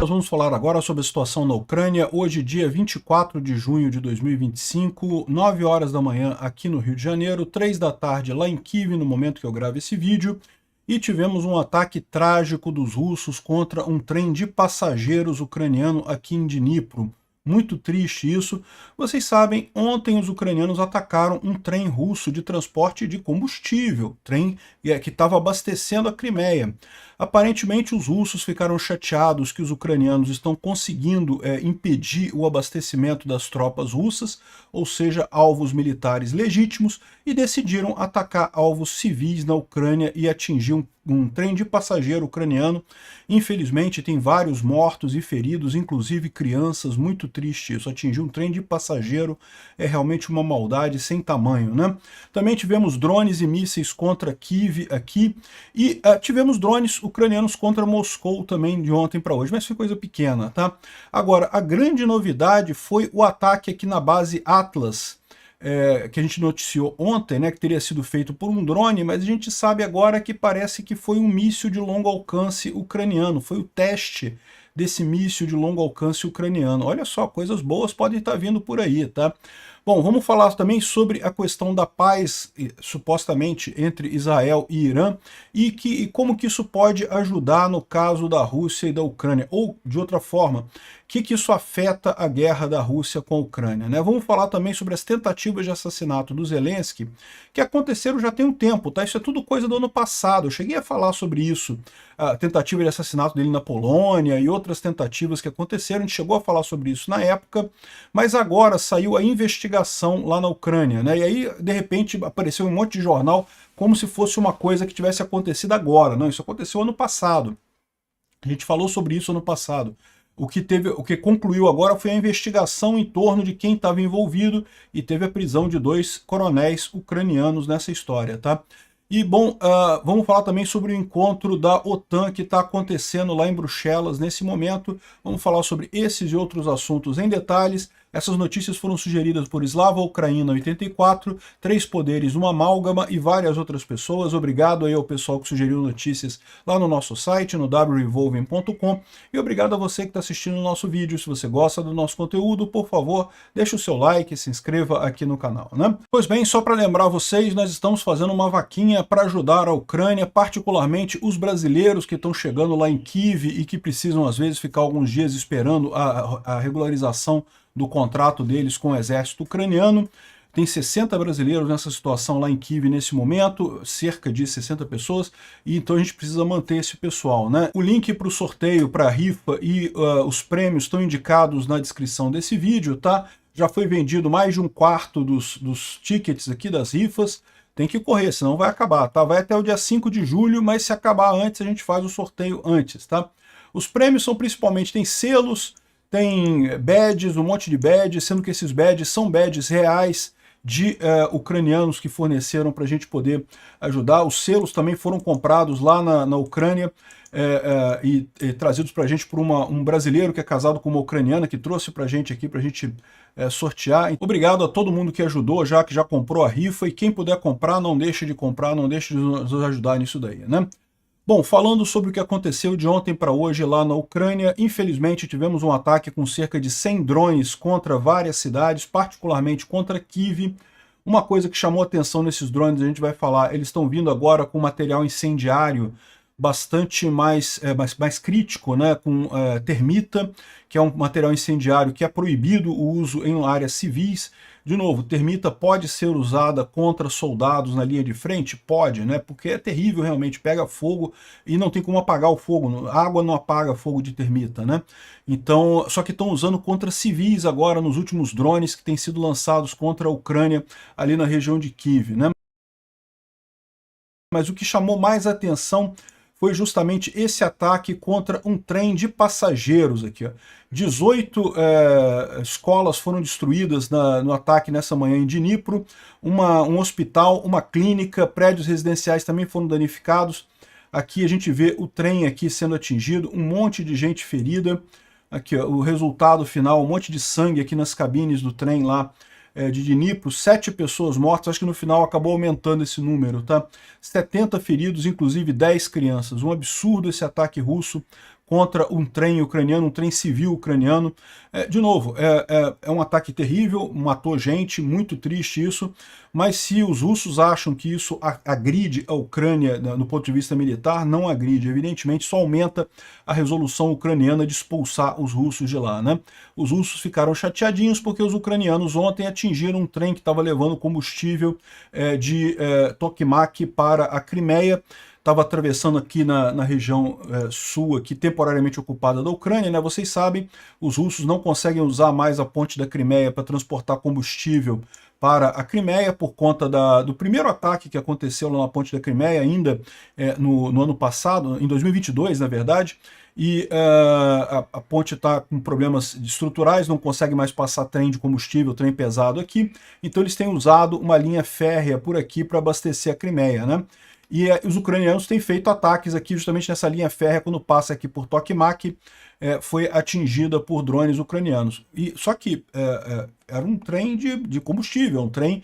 Nós vamos falar agora sobre a situação na Ucrânia, hoje dia 24 de junho de 2025, 9 horas da manhã aqui no Rio de Janeiro, 3 da tarde lá em Kiev, no momento que eu gravo esse vídeo, e tivemos um ataque trágico dos russos contra um trem de passageiros ucraniano aqui em Dnipro. Muito triste isso. Vocês sabem, ontem os ucranianos atacaram um trem russo de transporte de combustível, trem que estava abastecendo a Crimeia. Aparentemente os russos ficaram chateados que os ucranianos estão conseguindo impedir o abastecimento das tropas russas, ou seja, alvos militares legítimos, e decidiram atacar alvos civis na Ucrânia e atingir um trem de passageiro ucraniano. Infelizmente tem vários mortos e feridos, inclusive crianças, muito triste isso. Atingir um trem de passageiro é realmente uma maldade sem tamanho, né? Também tivemos drones e mísseis contra Kiev aqui, e tivemos drones ucranianos contra Moscou também de ontem para hoje, mas foi coisa pequena, tá? Agora, a grande novidade foi o ataque aqui na base Atlas, que a gente noticiou ontem, né, que teria sido feito por um drone, mas a gente sabe agora que parece que foi um míssil de longo alcance ucraniano, foi o teste desse míssil de longo alcance ucraniano. Olha só, coisas boas podem estar vindo por aí, tá? Bom, vamos falar também sobre a questão da paz, supostamente, entre Israel e Irã, e como que isso pode ajudar no caso da Rússia e da Ucrânia, ou, de outra forma, o que isso afeta a guerra da Rússia com a Ucrânia, né? Vamos falar também sobre as tentativas de assassinato do Zelensky, que aconteceram já tem um tempo, tá? Isso é tudo coisa do ano passado, eu cheguei a falar sobre isso, a tentativa de assassinato dele na Polônia e outras tentativas que aconteceram, a gente chegou a falar sobre isso na época, mas agora saiu a investigação lá na Ucrânia, né? E aí, de repente, apareceu um monte de jornal como se fosse uma coisa que tivesse acontecido agora. Não, isso aconteceu ano passado. A gente falou sobre isso ano passado. O que concluiu agora foi a investigação em torno de quem estava envolvido e teve a prisão de 2 coronéis ucranianos nessa história, tá? E, bom, vamos falar também sobre o encontro da OTAN que está acontecendo lá em Bruxelas nesse momento. Vamos falar sobre esses e outros assuntos em detalhes. Essas notícias foram sugeridas por Slava Ucraína 84, Três Poderes, uma amálgama e várias outras pessoas. Obrigado aí ao pessoal que sugeriu notícias lá no nosso site, no wrevolving.com. E obrigado a você que está assistindo o nosso vídeo. Se você gosta do nosso conteúdo, por favor, deixe o seu like e se inscreva aqui no canal, né? Pois bem, só para lembrar vocês, nós estamos fazendo uma vaquinha para ajudar a Ucrânia, particularmente os brasileiros que estão chegando lá em Kiev e que precisam, às vezes, ficar alguns dias esperando a regularização do contrato deles com o exército ucraniano. Tem 60 brasileiros nessa situação lá em Kiev nesse momento, cerca de 60 pessoas, e então a gente precisa manter esse pessoal, né? O link para o sorteio, para a rifa e os prêmios estão indicados na descrição desse vídeo, tá? Já foi vendido mais de um quarto dos tickets aqui das rifas. Tem que correr, senão vai acabar, tá? Vai até o dia 5 de julho, mas se acabar antes, a gente faz o sorteio antes, tá? Os prêmios são principalmente, tem selos, tem badges, um monte de badges, sendo que esses badges são badges reais de ucranianos que forneceram para a gente poder ajudar. Os selos também foram comprados lá na Ucrânia e trazidos para a gente por um brasileiro que é casado com uma ucraniana, que trouxe para a gente aqui, para a gente sortear. Obrigado a todo mundo que ajudou, que já comprou a rifa, e quem puder comprar, não deixe de comprar, não deixe de nos ajudar nisso daí, né? Bom, falando sobre o que aconteceu de ontem para hoje lá na Ucrânia, infelizmente tivemos um ataque com cerca de 100 drones contra várias cidades, particularmente contra Kiev. Uma coisa que chamou atenção nesses drones, a gente vai falar, eles estão vindo agora com material incendiário bastante mais crítico, né, com termita, que é um material incendiário que é proibido o uso em áreas civis. De novo, termita pode ser usada contra soldados na linha de frente? Pode, né? Porque é terrível realmente, pega fogo e não tem como apagar o fogo, a água não apaga fogo de termita, né? Então, só que estão usando contra civis agora nos últimos drones que têm sido lançados contra a Ucrânia ali na região de Kiev, né? Mas o que chamou mais atenção foi justamente esse ataque contra um trem de passageiros aqui, ó. 18 escolas foram destruídas no ataque nessa manhã em Dnipro, um hospital, uma clínica, prédios residenciais também foram danificados. Aqui a gente vê o trem aqui sendo atingido, um monte de gente ferida. Aqui, ó, o resultado final, um monte de sangue aqui nas cabines do trem lá de Dnipro, 7 pessoas mortas, acho que no final acabou aumentando esse número, tá? 70 feridos, inclusive 10 crianças. Um absurdo esse ataque russo contra um trem ucraniano, um trem civil ucraniano. De novo, é um ataque terrível, matou gente, muito triste isso, mas se os russos acham que isso agride a Ucrânia do ponto de vista militar, não agride, evidentemente só aumenta a resolução ucraniana de expulsar os russos de lá, né? Os russos ficaram chateadinhos porque os ucranianos ontem atingiram um trem que estava levando combustível de Tokmak para a Crimeia. Estava atravessando aqui na região sul, aqui, temporariamente ocupada da Ucrânia, né? Vocês sabem, os russos não conseguem usar mais a ponte da Crimeia para transportar combustível para a Crimeia por conta do primeiro ataque que aconteceu lá na ponte da Crimeia, ainda no ano passado, em 2022, na verdade, e a ponte está com problemas estruturais, não consegue mais passar trem de combustível, trem pesado aqui, então eles têm usado uma linha férrea por aqui para abastecer a Crimeia, né? E os ucranianos têm feito ataques aqui justamente nessa linha férrea, quando passa aqui por Tokmak, foi atingida por drones ucranianos. Só que era um trem de combustível, um trem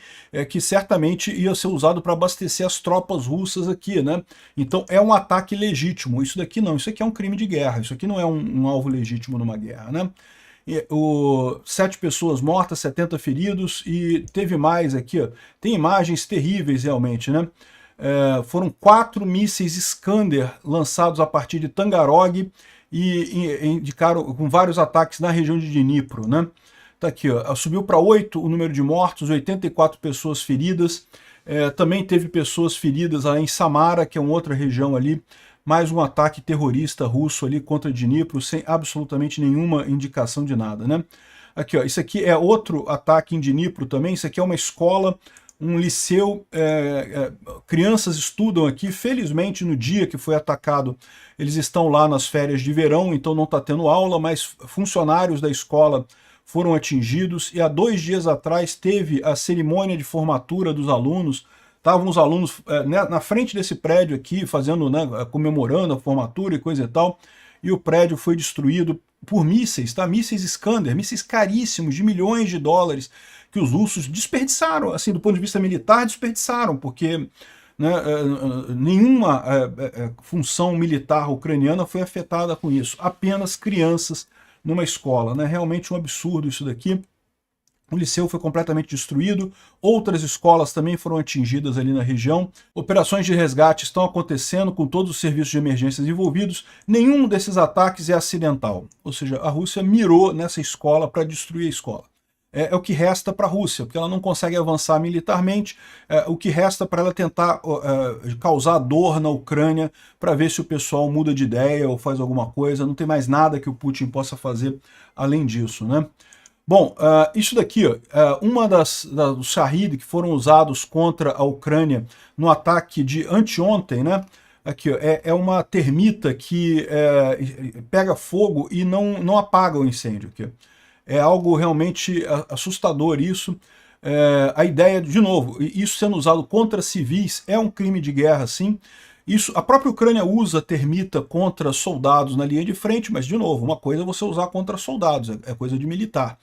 que certamente ia ser usado para abastecer as tropas russas aqui, né? Então é um ataque legítimo. Isso daqui não, isso aqui é um crime de guerra, isso aqui não é um alvo legítimo numa guerra, né? 7 pessoas mortas, 70 feridos, e teve mais aqui, ó, tem imagens terríveis realmente, né? Foram 4 mísseis Iskander lançados a partir de Tangarog e indicaram com vários ataques na região de Dnipro, né? Tá aqui, ó, subiu para 8 o número de mortos, 84 pessoas feridas. Também teve pessoas feridas lá em Samara, que é uma outra região ali, mais um ataque terrorista russo ali contra Dnipro, sem absolutamente nenhuma indicação de nada, né? Aqui, ó, isso aqui é outro ataque em Dnipro também, isso aqui é uma escola, um liceu, crianças estudam aqui, felizmente no dia que foi atacado, eles estão lá nas férias de verão, então não está tendo aula, mas funcionários da escola foram atingidos, e há 2 dias atrás teve a cerimônia de formatura dos alunos, estavam os alunos na frente desse prédio aqui, fazendo, né, comemorando a formatura e coisa e tal, e o prédio foi destruído por mísseis, tá? Mísseis Iskander, mísseis caríssimos, de milhões de dólares, que os russos desperdiçaram, assim, do ponto de vista militar, desperdiçaram, porque né, nenhuma função militar ucraniana foi afetada com isso, apenas crianças numa escola, né? Realmente um absurdo isso daqui. O liceu foi completamente destruído, outras escolas também foram atingidas ali na região. Operações de resgate estão acontecendo com todos os serviços de emergências envolvidos. Nenhum desses ataques é acidental, ou seja, a Rússia mirou nessa escola para destruir a escola. É o que resta para a Rússia, porque ela não consegue avançar militarmente, o que resta para ela tentar causar dor na Ucrânia para ver se o pessoal muda de ideia ou faz alguma coisa. Não tem mais nada que o Putin possa fazer além disso, né? Bom, isso daqui, uma dos Shahid que foram usados contra a Ucrânia no ataque de anteontem, né? Aqui, ó, é uma termita que pega fogo e não apaga o incêndio aqui. É algo realmente assustador isso. A ideia, de novo, isso sendo usado contra civis é um crime de guerra, sim. Isso, a própria Ucrânia usa termita contra soldados na linha de frente, mas, de novo, uma coisa é você usar contra soldados, é coisa de militar.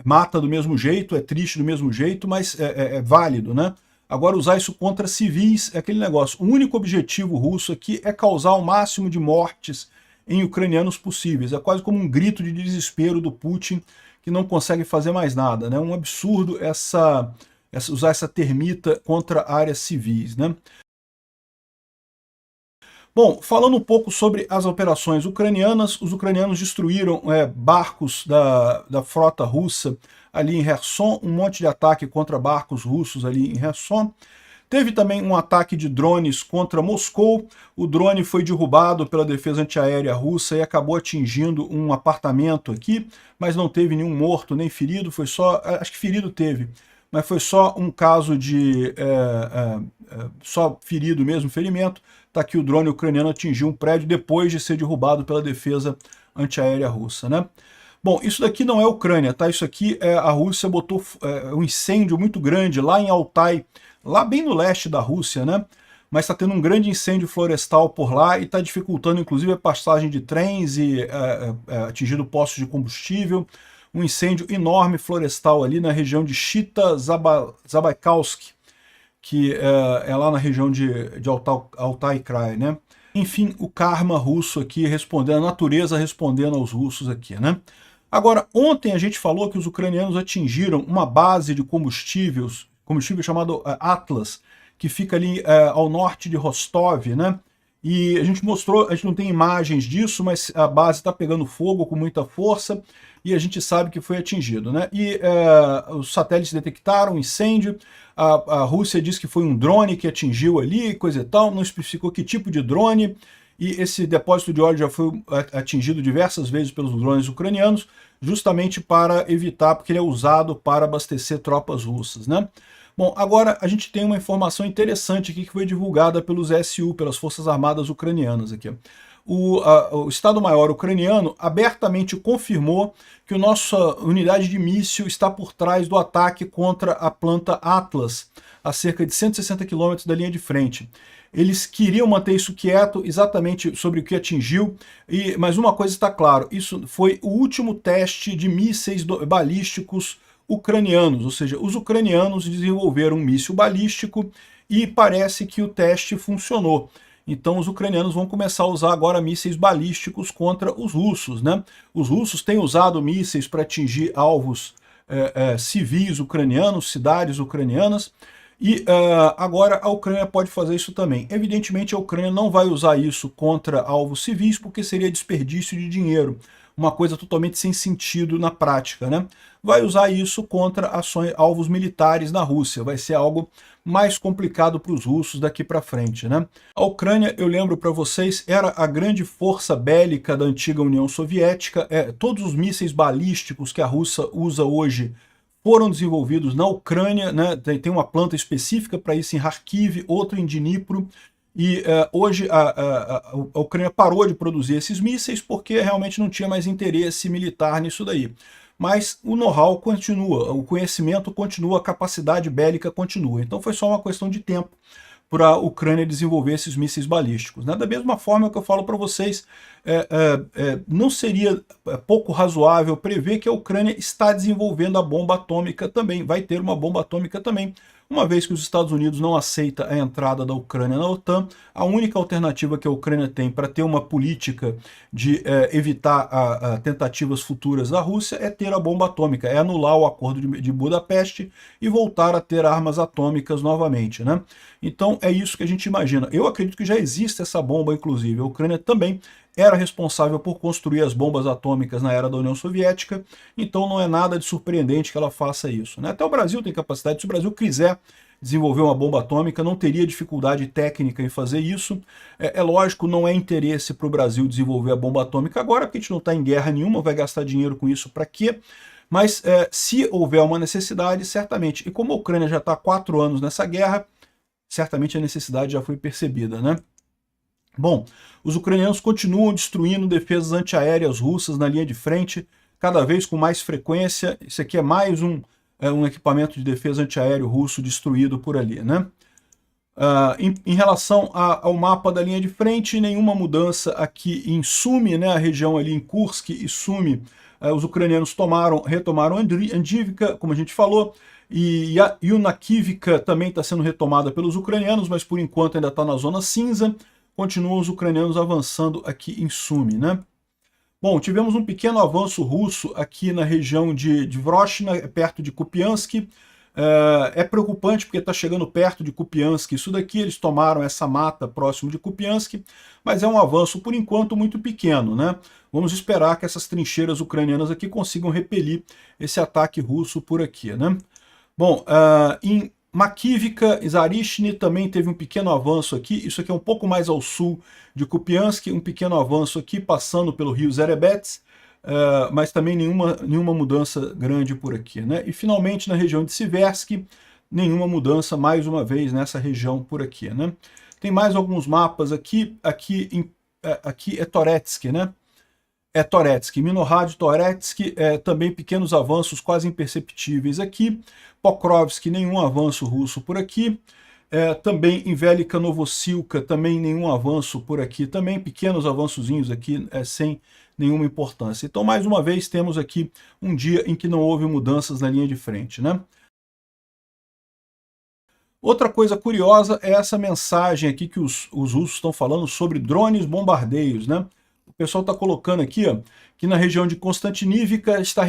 Mata do mesmo jeito, é triste do mesmo jeito, mas é válido, né? Agora, usar isso contra civis é aquele negócio. O único objetivo russo aqui é causar o máximo de mortes em ucranianos possíveis. É quase como um grito de desespero do Putin, que não consegue fazer mais nada, né? É um absurdo usar essa termita contra áreas civis, né? Bom, falando um pouco sobre as operações ucranianas, os ucranianos destruíram barcos da frota russa ali em Kherson, um monte de ataque contra barcos russos ali em Kherson. Teve também um ataque de drones contra Moscou. O drone foi derrubado pela defesa antiaérea russa e acabou atingindo um apartamento aqui, mas não teve nenhum morto nem ferido, foi só, acho que ferido teve, mas foi só um caso de só ferido mesmo, ferimento. Está aqui o drone ucraniano atingiu um prédio depois de ser derrubado pela defesa antiaérea russa, né? Bom, isso daqui não é Ucrânia, tá? Isso aqui a Rússia botou um incêndio muito grande lá em Altai, lá bem no leste da Rússia, né? Mas está tendo um grande incêndio florestal por lá e está dificultando inclusive a passagem de trens e atingindo postos de combustível. Um incêndio enorme florestal ali na região de Chita-Zabaikalsk, que é lá na região de Altai Krai, né? enfim, o karma russo aqui respondendo, a natureza respondendo aos russos aqui, né? Agora, ontem a gente falou que os ucranianos atingiram uma base de combustível chamado Atlas, que fica ali ao norte de Rostov, né? E a gente mostrou, a gente não tem imagens disso, mas a base está pegando fogo com muita força e a gente sabe que foi atingido, né? E os satélites detectaram um incêndio, a Rússia diz que foi um drone que atingiu ali, coisa e tal, não especificou que tipo de drone, e esse depósito de óleo já foi atingido diversas vezes pelos drones ucranianos, justamente para evitar, porque ele é usado para abastecer tropas russas, né? Bom, agora a gente tem uma informação interessante aqui que foi divulgada pelos SU, pelas Forças Armadas Ucranianas aqui. O Estado-Maior ucraniano abertamente confirmou que a nossa unidade de míssil está por trás do ataque contra a planta Atlas, a cerca de 160 quilômetros da linha de frente. Eles queriam manter isso quieto, exatamente sobre o que atingiu, mas uma coisa está claro, isso foi o último teste de mísseis balísticos ucranianos, ou seja, os ucranianos desenvolveram um míssil balístico e parece que o teste funcionou. Então os ucranianos vão começar a usar agora mísseis balísticos contra os russos, né? Os russos têm usado mísseis para atingir alvos civis ucranianos, cidades ucranianas, e agora a Ucrânia pode fazer isso também. Evidentemente a Ucrânia não vai usar isso contra alvos civis, porque seria desperdício de dinheiro, uma coisa totalmente sem sentido na prática, né? Vai usar isso contra alvos militares na Rússia, vai ser algo mais complicado para os russos daqui para frente, né? A Ucrânia, eu lembro para vocês, era a grande força bélica da antiga União Soviética, todos os mísseis balísticos que a Rússia usa hoje foram desenvolvidos na Ucrânia, né? Tem uma planta específica para isso em Kharkiv, outra em Dnipro, e hoje a Ucrânia parou de produzir esses mísseis porque realmente não tinha mais interesse militar nisso daí. Mas o know-how continua, o conhecimento continua, a capacidade bélica continua. Então foi só uma questão de tempo para a Ucrânia desenvolver esses mísseis balísticos, né? Da mesma forma que eu falo para vocês, não seria pouco razoável prever que a Ucrânia está desenvolvendo a bomba atômica também, vai ter uma bomba atômica também. Uma vez que os Estados Unidos não aceita a entrada da Ucrânia na OTAN, a única alternativa que a Ucrânia tem para ter uma política de evitar tentativas futuras da Rússia é ter a bomba atômica, é anular o acordo de Budapeste e voltar a ter armas atômicas novamente, né? Então é isso que a gente imagina. Eu acredito que já existe essa bomba, inclusive. A Ucrânia também era responsável por construir as bombas atômicas na era da União Soviética, então não é nada de surpreendente que ela faça isso, né? Até o Brasil tem capacidade, se o Brasil quiser desenvolver uma bomba atômica, não teria dificuldade técnica em fazer isso. É lógico, não é interesse para o Brasil desenvolver a bomba atômica agora, porque a gente não está em guerra nenhuma, vai gastar dinheiro com isso para quê? Mas se houver uma necessidade, certamente. E como a Ucrânia já está há 4 anos nessa guerra, certamente a necessidade já foi percebida, né? Bom, os ucranianos continuam destruindo defesas antiaéreas russas na linha de frente, cada vez com mais frequência. Isso aqui é mais um equipamento de defesa antiaéreo russo destruído por ali, né? Em relação ao mapa da linha de frente, nenhuma mudança aqui em Sumy, né, a região ali em Kursk e Sumy, os ucranianos retomaram Andivka, como a gente falou, e a Yunakivka também está sendo retomada pelos ucranianos, mas por enquanto ainda está na zona cinza. Continuam os ucranianos avançando aqui em Sumy, né? Bom, tivemos um pequeno avanço russo aqui na região de Vrochna, perto de Kupiansk. É preocupante porque está chegando perto de Kupiansk. Isso daqui, eles tomaram essa mata próximo de Kupiansk, mas é um avanço, por enquanto, muito pequeno, né? Vamos esperar que essas trincheiras ucranianas aqui consigam repelir esse ataque russo por aqui, né? Bom, em Makivka, Zarishny também teve um pequeno avanço aqui. Isso aqui é um pouco mais ao sul de Kupiansk, um pequeno avanço aqui, passando pelo rio Zerebets, mas também nenhuma mudança grande por aqui, né? E finalmente na região de Siversky, nenhuma mudança mais uma vez nessa região por aqui, né? Tem mais alguns mapas aqui. Aqui é Toretsky, né? É Toretsky, Minohrad, Toretsky, também pequenos avanços quase imperceptíveis aqui. Pokrovsky, nenhum avanço russo por aqui. Também em Velika Novossilka, também nenhum avanço por aqui. Também pequenos avançozinhos aqui, sem nenhuma importância. Então, mais uma vez, temos aqui um dia em que não houve mudanças na linha de frente, né? Outra coisa curiosa é essa mensagem aqui que os russos estão falando sobre drones bombardeios, né? O pessoal está colocando aqui, ó, que na região de Konstantinivka está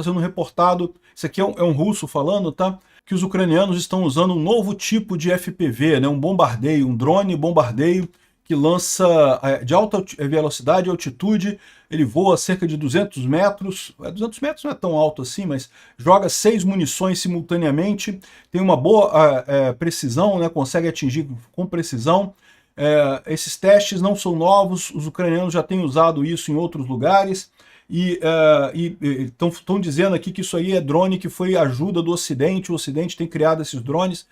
sendo reportado, isso aqui é um russo falando, tá? Que os ucranianos estão usando um novo tipo de FPV, né? Um bombardeio, um drone bombardeio, que lança de alta velocidade e altitude, ele voa cerca de 200 metros, 200 metros não é tão alto assim, mas joga 6 munições simultaneamente, tem uma boa precisão, né, consegue atingir com precisão. Esses testes não são novos, os ucranianos já têm usado isso em outros lugares, e estão dizendo aqui que isso aí é drone que foi ajuda do Ocidente, o Ocidente tem criado esses drones.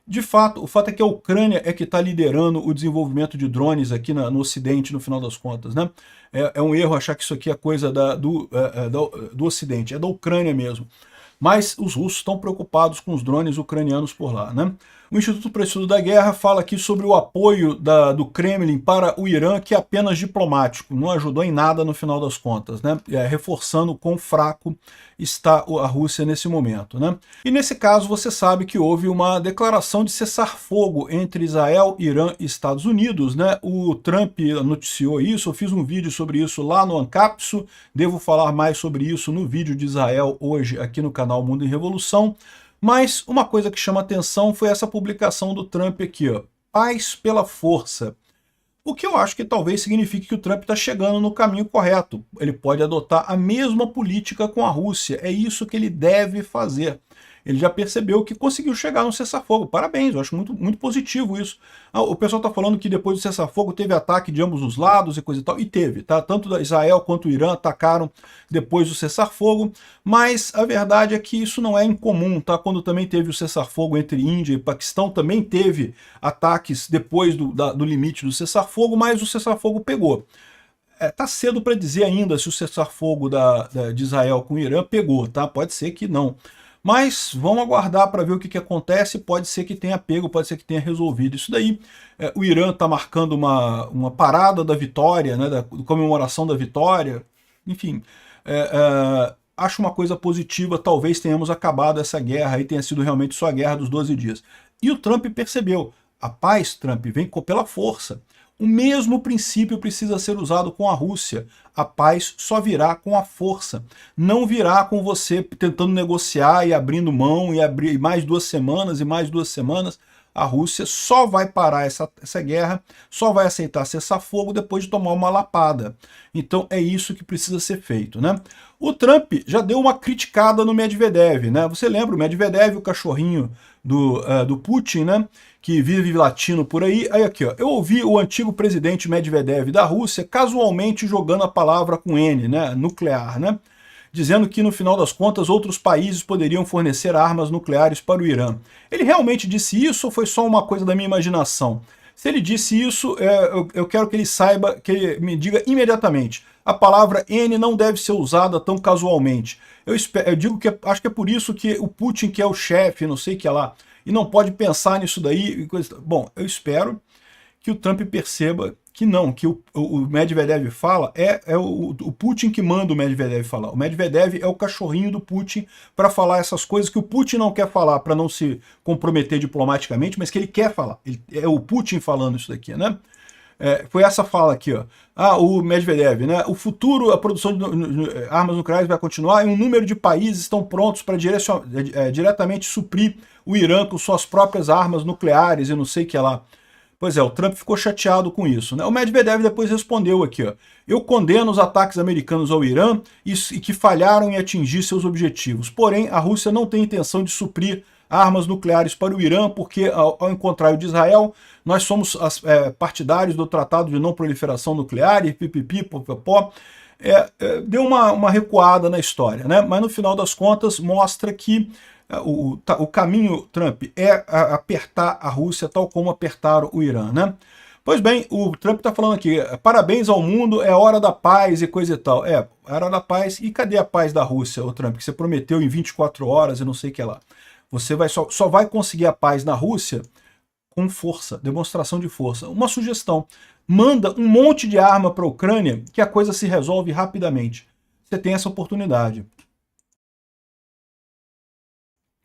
De fato, o fato é que a Ucrânia é que está liderando o desenvolvimento de drones aqui no Ocidente, no final das contas, né? É um erro achar que isso aqui é coisa do Ocidente, é da Ucrânia mesmo. Mas os russos estão preocupados com os drones ucranianos por lá, né? O Instituto para o Estudo da Guerra fala aqui sobre o apoio do Kremlin para o Irã, que é apenas diplomático, não ajudou em nada no final das contas, né? Reforçando o quão fraco está a Rússia nesse momento, né? E nesse caso você sabe que houve uma declaração de cessar-fogo entre Israel, Irã e Estados Unidos, né? O Trump noticiou isso, eu fiz um vídeo sobre isso lá no Ancapso, devo falar mais sobre isso no vídeo de Israel hoje aqui no canal Mundo em Revolução. Mas uma coisa que chama atenção foi essa publicação do Trump aqui, ó, paz pela força. O que eu acho que talvez signifique que o Trump está chegando no caminho correto. Ele pode adotar a mesma política com a Rússia. É isso que ele deve fazer. Ele já percebeu que conseguiu chegar no cessar-fogo. Parabéns, eu acho muito, muito positivo isso. O pessoal está falando que depois do cessar-fogo teve ataque de ambos os lados e coisa e tal. E teve, tá? Tanto Israel quanto o Irã atacaram depois do cessar-fogo. Mas a verdade é que isso não é incomum, tá? Quando também teve o cessar-fogo entre Índia e Paquistão, também teve ataques depois do limite do cessar-fogo, mas o cessar-fogo pegou. Tá cedo para dizer ainda se o cessar-fogo de Israel com o Irã pegou, tá? Pode ser que não. Mas vamos aguardar para ver o que acontece, pode ser que tenha pego, pode ser que tenha resolvido isso daí. O Irã está marcando uma parada da vitória, né, da comemoração da vitória, enfim. Acho uma coisa positiva, talvez tenhamos acabado essa guerra e tenha sido realmente só a guerra dos 12 dias. E o Trump percebeu, a paz, Trump, vem pela força. O mesmo princípio precisa ser usado com a Rússia. A paz só virá com a força. Não virá com você tentando negociar e abrindo mão e abrir mais 2 semanas e mais 2 semanas. A Rússia só vai parar essa guerra, só vai aceitar cessar-fogo depois de tomar uma lapada. Então é isso que precisa ser feito, né? O Trump já deu uma criticada no Medvedev, né? Você lembra o Medvedev, o cachorrinho do Putin, né? Que vive latino por aí. Aí aqui, ó, eu ouvi o antigo presidente Medvedev da Rússia casualmente jogando a palavra com N, né? Nuclear, né? Dizendo que no final das contas outros países poderiam fornecer armas nucleares para o Irã. Ele realmente disse isso ou foi só uma coisa da minha imaginação? Se ele disse isso, eu quero que ele saiba, que ele me diga imediatamente. A palavra N não deve ser usada tão casualmente. Eu digo que acho que é por isso que o Putin, que é o chefe, não sei o que lá, e não pode pensar nisso daí. Bom, eu espero que o Trump perceba que não, que o Medvedev fala, o Putin que manda o Medvedev falar. O Medvedev é o cachorrinho do Putin para falar essas coisas que o Putin não quer falar para não se comprometer diplomaticamente, mas que ele quer falar. É o Putin falando isso daqui, né? Foi essa fala aqui, ó. O Medvedev, né? O futuro, a produção de armas nucleares vai continuar e um número de países estão prontos para diretamente suprir o Irã com suas próprias armas nucleares e não sei o que lá. Pois é, o Trump ficou chateado com isso, né? O Medvedev depois respondeu aqui, ó. Eu condeno os ataques americanos ao Irã e que falharam em atingir seus objetivos. Porém, a Rússia não tem intenção de suprir armas nucleares para o Irã, porque, ao contrário de Israel, nós somos partidários do Tratado de Não Proliferação Nuclear e pipipi, popopó. Deu uma recuada na história, né? Mas no final das contas mostra que o caminho Trump é apertar a Rússia tal como apertaram o Irã, né? Pois bem, o Trump está falando aqui, parabéns ao mundo, é hora da paz e coisa e tal. Hora da paz, e cadê a paz da Rússia, o Trump, que você prometeu em 24 horas e não sei o que lá. Você só vai conseguir a paz na Rússia com força, demonstração de força. Uma sugestão, manda um monte de arma para a Ucrânia que a coisa se resolve rapidamente. Você tem essa oportunidade.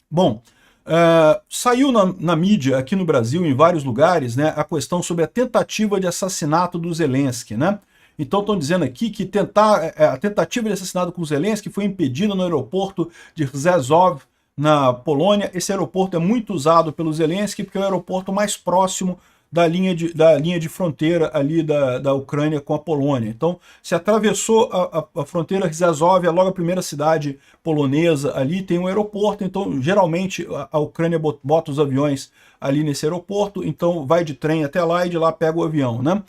Bom, Saiu na mídia aqui no Brasil, em vários lugares, né, a questão sobre a tentativa de assassinato do Zelensky, né? Então estão dizendo aqui que a tentativa de assassinato com o Zelensky foi impedida no aeroporto de Rzeszów, na Polônia. Esse aeroporto é muito usado pelo Zelensky porque é o aeroporto mais próximo da linha de fronteira ali da Ucrânia com a Polônia. Então, se atravessou a fronteira, Rzeszów é logo a primeira cidade polonesa ali, tem um aeroporto, então geralmente a Ucrânia bota os aviões ali nesse aeroporto, então vai de trem até lá e de lá pega o avião, né?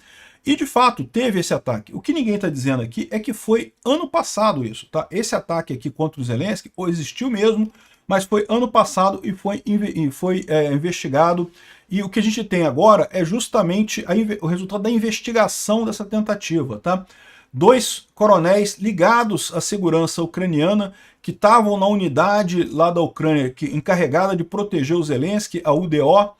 E de fato teve esse ataque. O que ninguém está dizendo aqui é que foi ano passado isso, tá? Esse ataque aqui contra o Zelensky existiu mesmo, mas foi ano passado e foi investigado. E o que a gente tem agora é justamente o resultado da investigação dessa tentativa, tá? 2 coronéis ligados à segurança ucraniana que estavam na unidade lá da Ucrânia encarregada de proteger o Zelensky, a UDO,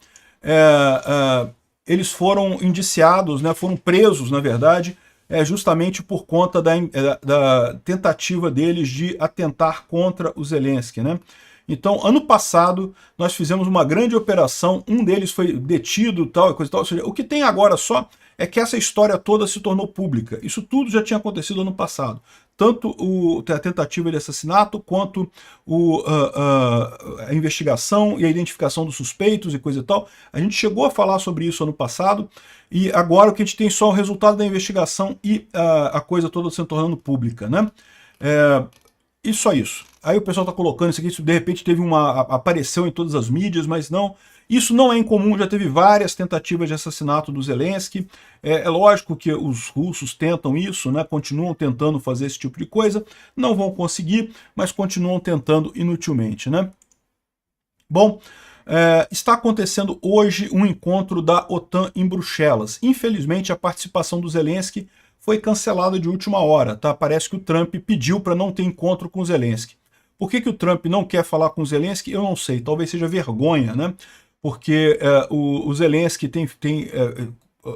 eles foram indiciados, né, foram presos, na verdade, justamente por conta da tentativa deles de atentar contra o Zelensky, né? Então, ano passado, nós fizemos uma grande operação, um deles foi detido, tal e coisa e tal. Ou seja, o que tem agora só é que essa história toda se tornou pública. Isso tudo já tinha acontecido ano passado. Tanto a tentativa de assassinato, quanto a investigação e a identificação dos suspeitos e coisa e tal. A gente chegou a falar sobre isso ano passado, e agora o que a gente tem só é o resultado da investigação e a coisa toda se tornando pública, né? E só isso. Aí o pessoal está colocando isso aqui, isso de repente apareceu em todas as mídias, mas não. Isso não é incomum, já teve várias tentativas de assassinato do Zelensky. É lógico que os russos tentam isso, né? Continuam tentando fazer esse tipo de coisa, não vão conseguir, mas continuam tentando inutilmente, né? Bom, está acontecendo hoje um encontro da OTAN em Bruxelas. Infelizmente, a participação do Zelensky foi cancelada de última hora, tá? Parece que o Trump pediu para não ter encontro com o Zelensky. Por que o Trump não quer falar com o Zelensky? Eu não sei, talvez seja vergonha, né? Porque o Zelensky tem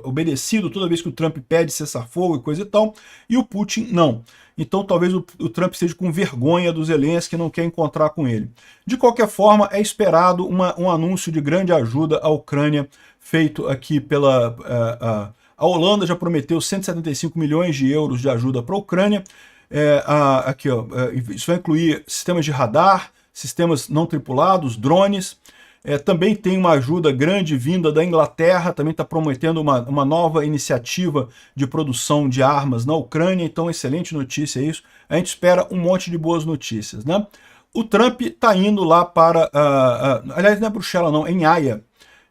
obedecido toda vez que o Trump pede cessar-fogo e coisa e tal, e o Putin não. Então talvez o Trump esteja com vergonha do Zelensky e não quer encontrar com ele. De qualquer forma, é esperado um anúncio de grande ajuda à Ucrânia, feito aqui pela... A Holanda já prometeu 175 milhões de euros de ajuda para a Ucrânia. Aqui, ó, isso vai incluir sistemas de radar, sistemas não tripulados, drones. Também tem uma ajuda grande vinda da Inglaterra, também está prometendo uma nova iniciativa de produção de armas na Ucrânia, então excelente notícia isso. A gente espera um monte de boas notícias, né? O Trump está indo lá para... aliás, não é Bruxelas não, é em Haia.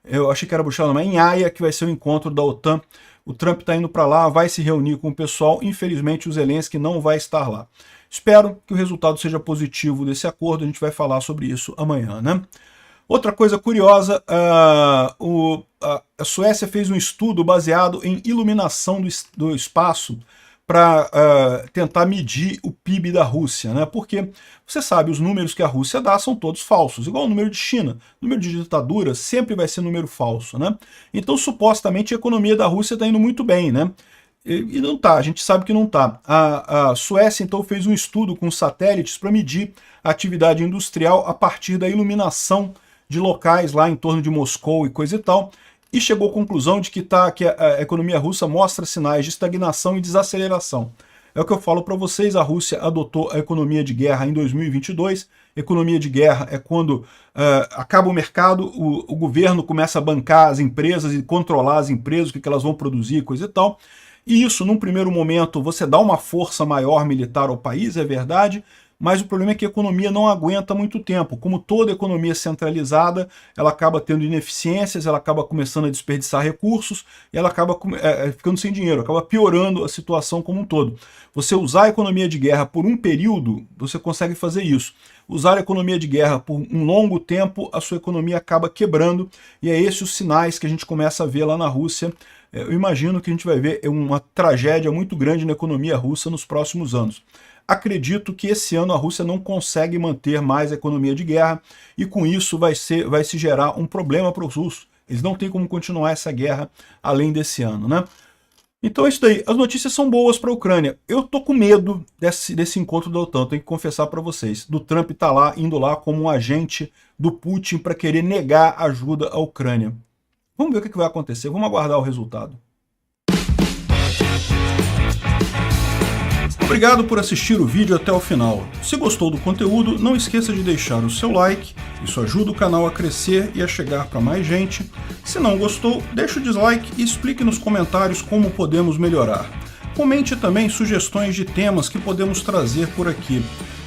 Eu achei que era Bruxelas, não, é em Haia que vai ser o encontro da OTAN. O Trump está indo para lá, vai se reunir com o pessoal. Infelizmente, o Zelensky não vai estar lá. Espero que o resultado seja positivo desse acordo. A gente vai falar sobre isso amanhã, né? Outra coisa curiosa, a Suécia fez um estudo baseado em iluminação do espaço para tentar medir o PIB da Rússia, né? Porque você sabe, os números que a Rússia dá são todos falsos, igual o número de China. O número de ditadura sempre vai ser número falso, né? Então, supostamente, a economia da Rússia está indo muito bem, né? E não está, a gente sabe que não está. A Suécia, então, fez um estudo com satélites para medir a atividade industrial a partir da iluminação de locais lá em torno de Moscou e coisa e tal, e chegou à conclusão de que a economia russa mostra sinais de estagnação e desaceleração. É o que eu falo para vocês, a Rússia adotou a economia de guerra em 2022. Economia de guerra é quando acaba o mercado, o governo começa a bancar as empresas e controlar as empresas, o que elas vão produzir, coisa e tal. E isso, num primeiro momento, você dá uma força maior militar ao país, é verdade, mas o problema é que a economia não aguenta muito tempo. Como toda economia centralizada, ela acaba tendo ineficiências, ela acaba começando a desperdiçar recursos, e ela acaba ficando sem dinheiro, acaba piorando a situação como um todo. Você usar a economia de guerra por um período, você consegue fazer isso. Usar a economia de guerra por um longo tempo, a sua economia acaba quebrando, e é esses os sinais que a gente começa a ver lá na Rússia. Eu imagino que a gente vai ver uma tragédia muito grande na economia russa nos próximos anos. Acredito que esse ano a Rússia não consegue manter mais a economia de guerra, e com isso vai se gerar um problema para os russos. Eles não têm como continuar essa guerra além desse ano, né? Então é isso daí. As notícias são boas para a Ucrânia. Eu tô com medo desse encontro da OTAN, tenho que confessar para vocês. Do Trump tá lá, indo lá como um agente do Putin para querer negar ajuda à Ucrânia. Vamos ver o que vai acontecer, vamos aguardar o resultado. Obrigado por assistir o vídeo até o final. Se gostou do conteúdo, não esqueça de deixar o seu like, isso ajuda o canal a crescer e a chegar para mais gente. Se não gostou, deixe o dislike e explique nos comentários como podemos melhorar. Comente também sugestões de temas que podemos trazer por aqui.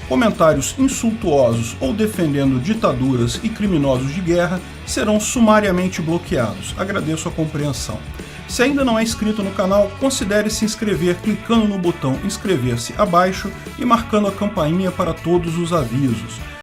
Comentários insultuosos ou defendendo ditaduras e criminosos de guerra serão sumariamente bloqueados. Agradeço a compreensão. Se ainda não é inscrito no canal, considere se inscrever clicando no botão inscrever-se abaixo e marcando a campainha para todos os avisos.